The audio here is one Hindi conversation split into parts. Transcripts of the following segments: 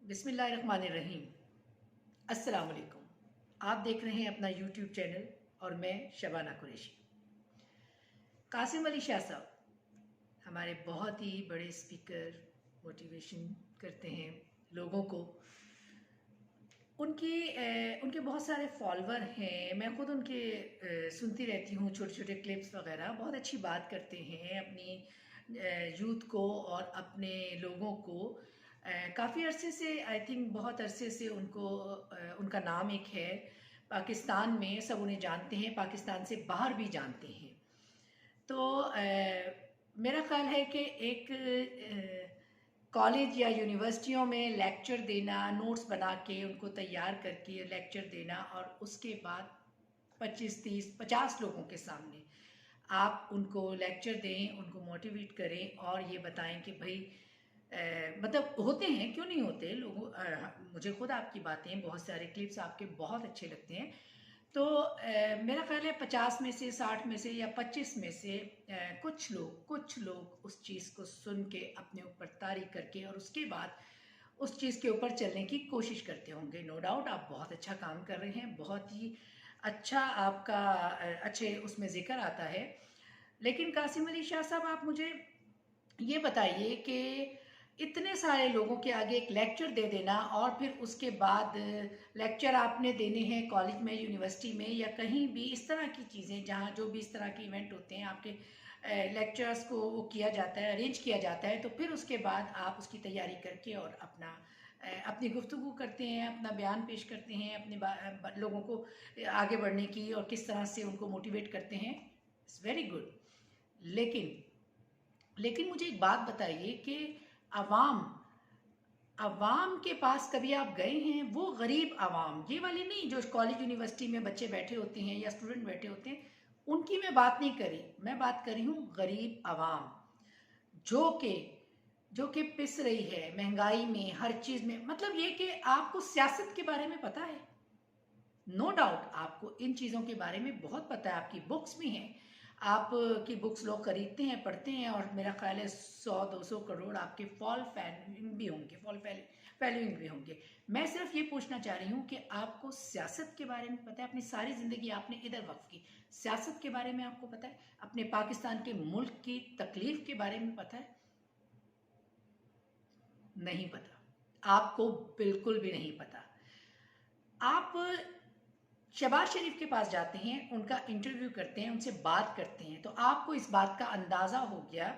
बिस्मिल्लाहिर्रहमानिर्रहीम। अस्सलाम वालेकुम। आप देख रहे हैं अपना यूट्यूब चैनल और मैं शबाना कुरैशी। कासिम अली शाह साहब हमारे बहुत ही बड़े स्पीकर, मोटिवेशन करते हैं लोगों को। उनके बहुत सारे फॉलोअर हैं। मैं खुद उनके सुनती रहती हूँ, छोटे छोटे क्लिप्स वगैरह। बहुत अच्छी बात करते हैं अपनी यूथ को और अपने लोगों को। काफ़ी अरसे से, आई थिंक बहुत अरसे से उनका नाम एक है पाकिस्तान में, सब उन्हें जानते हैं, पाकिस्तान से बाहर भी जानते हैं। तो मेरा ख्याल है कि एक कॉलेज या यूनिवर्सिटियों में लेक्चर देना, नोट्स बना के उनको तैयार करके लेक्चर देना और उसके बाद 25, 30, 50 लोगों के सामने आप उनको लेक्चर दें, उनको मोटिवेट करें और ये बताएं कि भाई मतलब होते हैं, क्यों नहीं होते लोगों। मुझे खुद आपकी बातें, बहुत सारे क्लिप्स आपके बहुत अच्छे लगते हैं। तो मेरा ख्याल है 50 में से, 60 में से या 25 में से कुछ लोग उस चीज़ को सुन के अपने ऊपर तारीफ करके और उसके बाद उस चीज़ के ऊपर चलने की कोशिश करते होंगे। नो डाउट आप बहुत अच्छा काम कर रहे हैं, बहुत ही अच्छा आपका अच्छे उसमें जिक्र आता है। लेकिन कासिम अली शाह साहब, आप मुझे ये बताइए कि इतने सारे लोगों के आगे एक लेक्चर दे देना और फिर उसके बाद लेक्चर आपने देने हैं कॉलेज में, यूनिवर्सिटी में या कहीं भी, इस तरह की चीज़ें जहाँ जो भी इस तरह के इवेंट होते हैं, आपके लेक्चर्स को वो किया जाता है, अरेंज किया जाता है, तो फिर उसके बाद आप उसकी तैयारी करके और अपनी गुफ्तगू करते हैं, अपना बयान पेश करते हैं, अपने लोगों को आगे बढ़ने की और किस तरह से उनको मोटिवेट करते हैं। It's very good. लेकिन लेकिन मुझे एक बात बताइए कि अवाम अवाम के पास कभी आप गए हैं? वो गरीब अवाम, ये वाली नहीं जो कॉलेज यूनिवर्सिटी में बच्चे बैठे होते हैं या स्टूडेंट बैठे होते हैं, उनकी मैं बात नहीं करी। मैं बात कर रही हूँ गरीब अवाम जो कि पिस रही है महंगाई में, हर चीज़ में। मतलब ये कि आपको सियासत के बारे में पता है, नो डाउट आपको इन चीज़ों के बारे में बहुत पता है, आपकी बुक्स भी हैं, आपकी बुक्स लोग खरीदते हैं, पढ़ते हैं और मेरा ख्याल है 100-200 करोड़ आपके फॉलोइंग भी होंगे। मैं सिर्फ ये पूछना चाह रही हूँ कि आपको सियासत के बारे में पता है? अपनी सारी ज़िंदगी आपने इधर वक्फ की, सियासत के बारे में आपको पता है? अपने पाकिस्तान के मुल्क की तकलीफ के बारे में पता है? नहीं पता, आपको बिल्कुल भी नहीं पता। आप शहबाज शरीफ के पास जाते हैं, उनका इंटरव्यू करते हैं, उनसे बात करते हैं, तो आपको इस बात का अंदाज़ा हो गया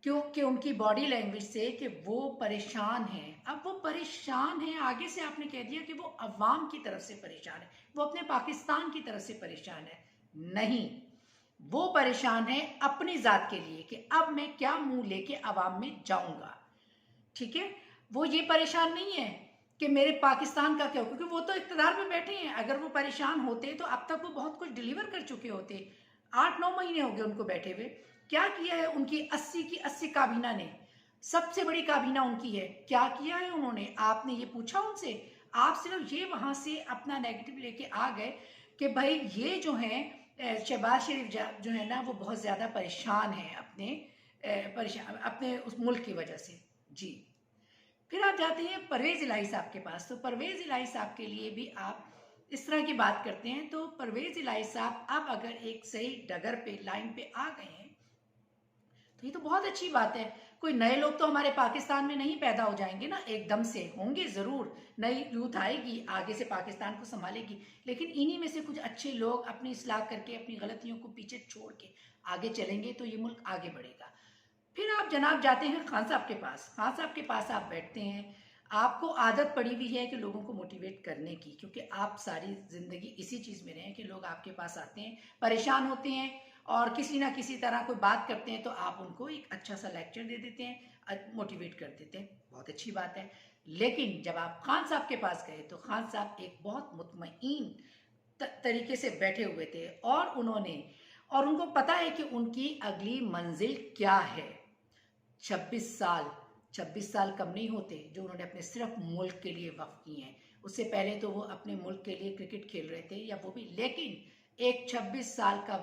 क्योंकि उनकी बॉडी लैंग्वेज से कि वो परेशान हैं। अब वो परेशान हैं, आगे से आपने कह दिया कि वो अवाम की तरफ से परेशान है, वो अपने पाकिस्तान की तरफ से परेशान है। नहीं, वो परेशान है अपनी ज़ात के लिए कि अब मैं क्या मुंह लेके अवाम में जाऊंगा। ठीक है, वो ये परेशान नहीं है कि मेरे पाकिस्तान का क्या हो, क्योंकि वो तो इक़्तिदार पे बैठे हैं। अगर वो परेशान होते तो अब तक वो बहुत कुछ डिलीवर कर चुके होते। 8-9 महीने हो गए उनको बैठे हुए। क्या किया है उनकी 80 की 80 काबीना ने? सबसे बड़ी काबीना उनकी है, क्या किया है उन्होंने? आपने ये पूछा उनसे? आप सिर्फ ये वहां से अपना नेगेटिव लेके आ गए कि भाई ये जो है शहबाज शरीफ जो है ना, वो बहुत ज़्यादा परेशान है अपने उस मुल्क की वजह से। जी। फिर आप जाते हैं परवेज़ इलाही साहब के पास, तो परवेज़ इलाही साहब के लिए भी आप इस तरह की बात करते हैं। तो परवेज़ इलाही साहब अब अगर एक सही डगर पे, लाइन पे आ गए हैं तो ये तो बहुत अच्छी बात है। कोई नए लोग तो हमारे पाकिस्तान में नहीं पैदा हो जाएंगे ना एकदम से, होंगे ज़रूर, नई यूथ आएगी आगे से पाकिस्तान को संभालेगी, लेकिन इन्हीं में से कुछ अच्छे लोग अपनी इस्लाह करके अपनी गलतियों को पीछे छोड़ के आगे चलेंगे तो ये मुल्क आगे बढ़ेगा। फिर आप जनाब जाते हैं खान साहब के पास। खान साहब के पास आप बैठते हैं, आपको आदत पड़ी हुई है कि लोगों को मोटिवेट करने की, क्योंकि आप सारी ज़िंदगी इसी चीज़ में रहे हैं कि लोग आपके पास आते हैं, परेशान होते हैं और किसी ना किसी तरह कोई बात करते हैं तो आप उनको एक अच्छा सा लेक्चर दे देते हैं, मोटिवेट कर देते हैं। बहुत अच्छी बात है। लेकिन जब आप खान साहब के पास गए तो खान साहब एक बहुत मुतमईन तरीके से बैठे हुए थे और उनको पता है कि उनकी अगली मंजिल क्या है। 26 साल कम नहीं होते जो उन्होंने अपने सिर्फ मुल्क के लिए वक्फ किए हैं। उससे पहले तो वो अपने मुल्क के लिए क्रिकेट खेल रहे थे या वो भी, लेकिन एक 26 साल का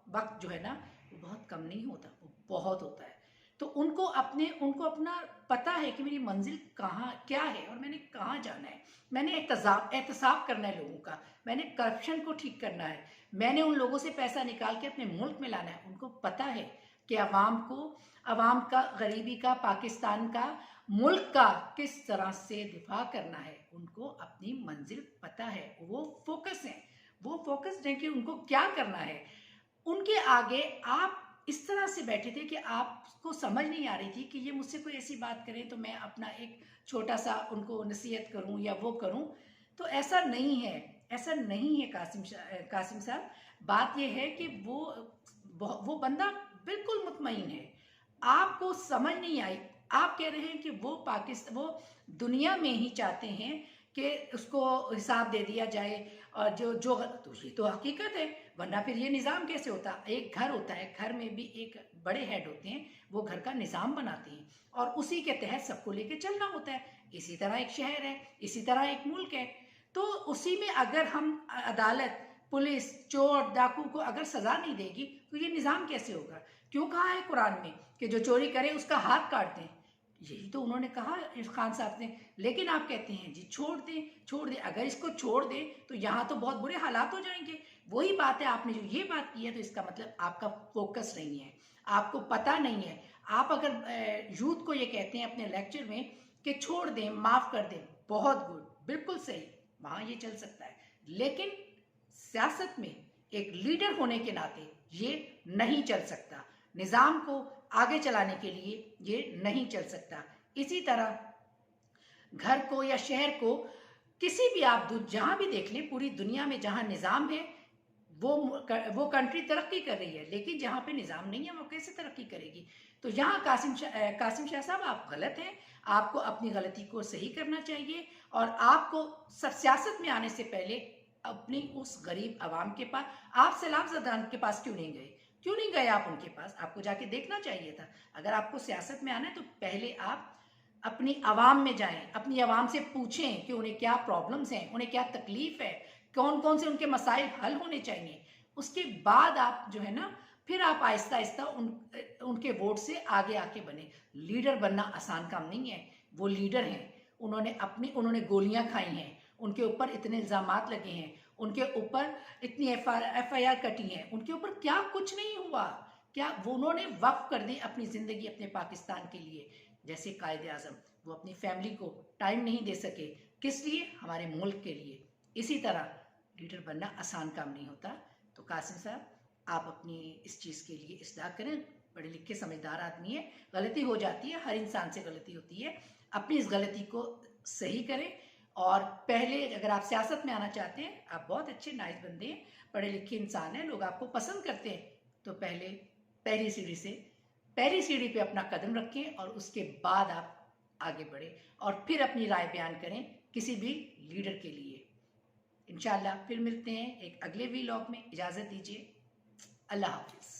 वक्त जो है ना, वो बहुत कम नहीं होता, वो बहुत होता है। तो उनको अपना पता है कि मेरी मंजिल कहाँ क्या है और मैंने कहाँ जाना है। मैंने एहतसाब करना है लोगों का, मैंने करप्शन को ठीक करना है, मैंने उन लोगों से पैसा निकाल के अपने मुल्क में लाना है। उनको पता है कि अवाम का, गरीबी का, पाकिस्तान का, मुल्क का किस तरह से दिफा करना है। उनको अपनी मंजिल पता है, वो फोकस्ड हैं कि उनको क्या करना है। उनके आगे आप इस तरह से बैठे थे कि आपको समझ नहीं आ रही थी कि ये मुझसे कोई ऐसी बात करें तो मैं अपना एक छोटा सा उनको नसीहत करूं या वो करूं। तो ऐसा नहीं है, ऐसा नहीं है कासिम साहब। बात ये है कि वो बंदा बिल्कुल मुतमईन है। आपको समझ नहीं आई, आप कह रहे हैं कि वो दुनिया में ही चाहते हैं कि उसको हिसाब दे दिया जाए, और जो तो ये तो हकीकत है, वरना फिर ये निज़ाम कैसे होता। एक घर होता है, घर में भी एक बड़े हेड होते हैं, वो घर का निज़ाम बनाते हैं और उसी के तहत सबको लेके चलना होता है। इसी तरह एक शहर है, इसी तरह एक मुल्क है। तो उसी में अगर हम अदालत, पुलिस, चोर डाकू को अगर सजा नहीं देगी तो ये निज़ाम कैसे होगा। क्यों कहा है कुरान में कि जो चोरी करे उसका हाथ काट दें, यही तो उन्होंने कहा खान साहब ने। लेकिन आप कहते हैं जी छोड़ दें। अगर इसको छोड़ दें तो यहाँ तो बहुत बुरे हालात हो जाएंगे। वही बात है, आपने जो ये बात की है तो इसका मतलब आपका फोकस नहीं है, आपको पता नहीं है। आप अगर यूथ को ये कहते हैं अपने लेक्चर में कि छोड़ दें, माफ कर दें, बहुत गुड, बिल्कुल सही, वहां ये चल सकता है। लेकिन सियासत में एक लीडर होने के नाते ये नहीं चल सकता। निजाम को आगे चलाने के लिए ये नहीं चल सकता। इसी तरह घर को या शहर को, किसी भी आप जहां भी देख लें, पूरी दुनिया में जहां निजाम है वो कंट्री तरक्की कर रही है। लेकिन जहां पे निजाम नहीं है वो कैसे तरक्की करेगी। तो यहाँ कासिम शाह साहब आप गलत हैं। आपको अपनी गलती को सही करना चाहिए और आपको सब सियासत में आने से पहले अपनी उस गरीब आवाम के पास, आप सैलाब ज़दान के पास क्यों नहीं गए आप उनके पास, आपको जाके देखना चाहिए था। अगर आपको सियासत में आना है तो पहले आप अपनी आवाम में जाएं, अपनी आवाम से पूछें कि उन्हें क्या प्रॉब्लम्स हैं, उन्हें क्या तकलीफ है, कौन कौन से उनके मसाइल हल होने चाहिए। उसके बाद आप जो है ना, फिर आप आहिस्ता आहिस्ता उनके वोट से आगे आके बने। लीडर बनना आसान काम नहीं है। वो लीडर हैं, उन्होंने गोलियां खाई हैं, उनके ऊपर इतने इल्जामात लगे हैं, उनके ऊपर इतनी FIR कटी है, उनके ऊपर क्या कुछ नहीं हुआ। क्या वो उन्होंने वक्फ कर दी अपनी जिंदगी अपने पाकिस्तान के लिए। जैसे कायदे आजम, वो अपनी फैमिली को टाइम नहीं दे सके, किस लिए, हमारे मुल्क के लिए। इसी तरह लीडर बनना आसान काम नहीं होता। तो कासिम साहब, आप अपनी इस चीज़ के लिए इस्लाह करें। पढ़े लिखे समझदार आदमी है, गलती हो जाती है, हर इंसान से गलती होती है। अपनी इस गलती को सही करें। और पहले अगर आप सियासत में आना चाहते हैं, आप बहुत अच्छे नाइस बंदे हैं, पढ़े लिखे इंसान हैं, लोग आपको पसंद करते हैं, तो पहले पहली सीढ़ी पे अपना कदम रखें और उसके बाद आप आगे बढ़े और फिर अपनी राय बयान करें किसी भी लीडर के लिए। इंशाल्लाह फिर मिलते हैं एक अगले व्लॉग में। इजाज़त दीजिए। अल्लाह हाफिज़।